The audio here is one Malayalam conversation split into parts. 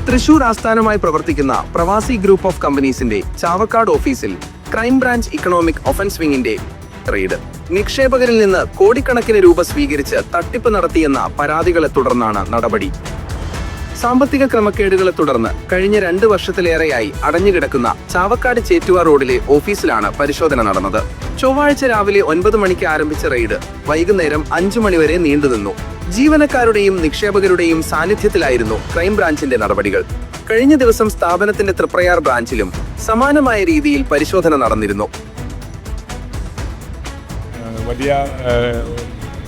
തൃശൂർ ആസ്ഥാനമായി പ്രവർത്തിക്കുന്ന പ്രവാസി ഗ്രൂപ്പ് ഓഫ് കമ്പനീസിന്റെ ചാവക്കാട് ഓഫീസിൽ ക്രൈംബ്രാഞ്ച് ഇക്കണോമിക് ഒഫൻസ് വിങ്ങിന്റെ റെയ്ഡ്. നിക്ഷേപകരിൽ നിന്ന് കോടിക്കണക്കിന് രൂപ സ്വീകരിച്ച് തട്ടിപ്പ് നടത്തിയെന്ന പരാതികളെ തുടർന്നാണ് നടപടി. സാമ്പത്തിക ക്രമക്കേടുകളെ തുടർന്ന് കഴിഞ്ഞ 2 വർഷത്തിലേറെയായി അടഞ്ഞുകിടക്കുന്ന ചാവക്കാട് ചേറ്റുവ റോഡിലെ ഓഫീസിലാണ് പരിശോധന നടന്നത്. ചൊവ്വാഴ്ച രാവിലെ 9 മണിക്ക് ആരംഭിച്ച റെയ്ഡ് വൈകുന്നേരം 5 മണിവരെ നീണ്ടുനിന്നു. ജീവനക്കാരുടെയും നിക്ഷേപകരുടെയും സാന്നിധ്യത്തിലായിരുന്നു ക്രൈംബ്രാഞ്ചിന്റെ നടപടികൾ. കഴിഞ്ഞ ദിവസം സ്ഥാപനത്തിന്റെ തൃപ്രയാർ ബ്രാഞ്ചിലും സമാനമായ രീതിയിൽ പരിശോധന നടന്നിരുന്നു. വലിയ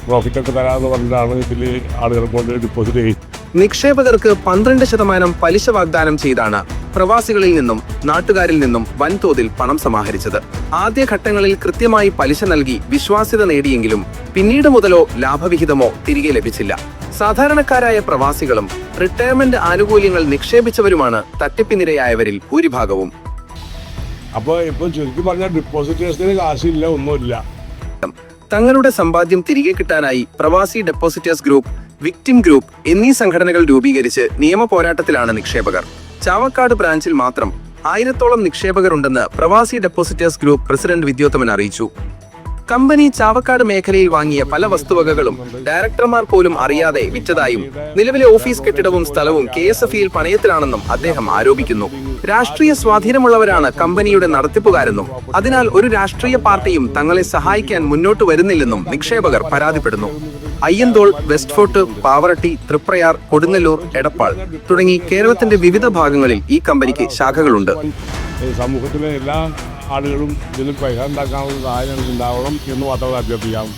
പ്രോഫിറ്റൊക്കെ തരാമെന്ന് പറഞ്ഞിട്ടാണ് ഇതിൽ ആളുകൾ കൊണ്ട് ഡിപ്പോസിറ്റ് ചെയ്യും. നിക്ഷേപകർക്ക് 12% പലിശ വാഗ്ദാനം ചെയ്താണ് പ്രവാസികളിൽ നിന്നും നാട്ടുകാരിൽ നിന്നും വൻതോതിൽ പണം സമാഹരിച്ചത്. ആദ്യഘട്ടങ്ങളിൽ കൃത്യമായി പലിശ നൽകി വിശ്വാസ്യത നേടിയെങ്കിലും പിന്നീട് മുതലോ ലാഭവിഹിതമോ തിരികെ ലഭിച്ചില്ല. സാധാരണക്കാരായ പ്രവാസികളും റിട്ടയർമെന്റ് ആനുകൂല്യങ്ങൾ നിക്ഷേപിച്ചവരുമാണ് തട്ടിപ്പിനിരയായവരിൽ ഭൂരിഭാഗവും. അപ്പോൾ ഇപ്പോൾ ചുരുക്കി പറഞ്ഞാൽ ഡിപ്പോസിറ്റേഴ്സിന് കാശില്ല, ഒന്നുമില്ല. തങ്ങളുടെ സമ്പാദ്യം തിരികെ കിട്ടാനായി പ്രവാസി ഡെപ്പോസിറ്റേഴ്സ് ഗ്രൂപ്പ്, വിക്ടിം ഗ്രൂപ്പ് എന്നീ സംഘടനകൾ രൂപീകരിച്ച് നിയമ പോരാട്ടത്തിലാണ് നിക്ഷേപകർ. ചാവക്കാട് ബ്രാഞ്ചിൽ മാത്രം 1000-ഓളം നിക്ഷേപകരുണ്ടെന്ന് പ്രവാസി ഡെപ്പോസിറ്റേഴ്സ് ഗ്രൂപ്പ് പ്രസിഡന്റ് വിദ്യോത്തമൻ അറിയിച്ചു. കമ്പനി ചാവക്കാട് മേഖലയിൽ വാങ്ങിയ പല വസ്തുവകകളും ഡയറക്ടർമാർ പോലും അറിയാതെ വിറ്റതായും നിലവിലെ ഓഫീസ് കെട്ടിടവും സ്ഥലവും KSFEയിൽ പണയത്തിലാണെന്നും അദ്ദേഹം ആരോപിക്കുന്നു. രാഷ്ട്രീയ സ്വാധീനമുള്ളവരാണ് കമ്പനിയുടെ നടത്തിപ്പുകാരെന്നും അതിനാൽ ഒരു രാഷ്ട്രീയ പാർട്ടിയും തങ്ങളെ സഹായിക്കാൻ മുന്നോട്ട് വരുന്നില്ലെന്നും നിക്ഷേപകർ പരാതിപ്പെടുന്നു. അയ്യന്തോൾ, വെസ്റ്റ് ഫോർട്ട്, പാവറട്ടി, തൃപ്രയാർ, കൊടുങ്ങല്ലൂർ, എടപ്പാൾ തുടങ്ങി കേരളത്തിന്റെ വിവിധ ഭാഗങ്ങളിൽ ഈ കമ്പനിക്ക് ശാഖകളുണ്ട്. സമൂഹത്തിലെ എല്ലാ ആളുകളും ഇതിൽ പൈസ ഉണ്ടാക്കാനുള്ള സഹായം ഉണ്ടാവണം എന്ന് മാത്രമേ അഭ്യർത്ഥിക്കാം.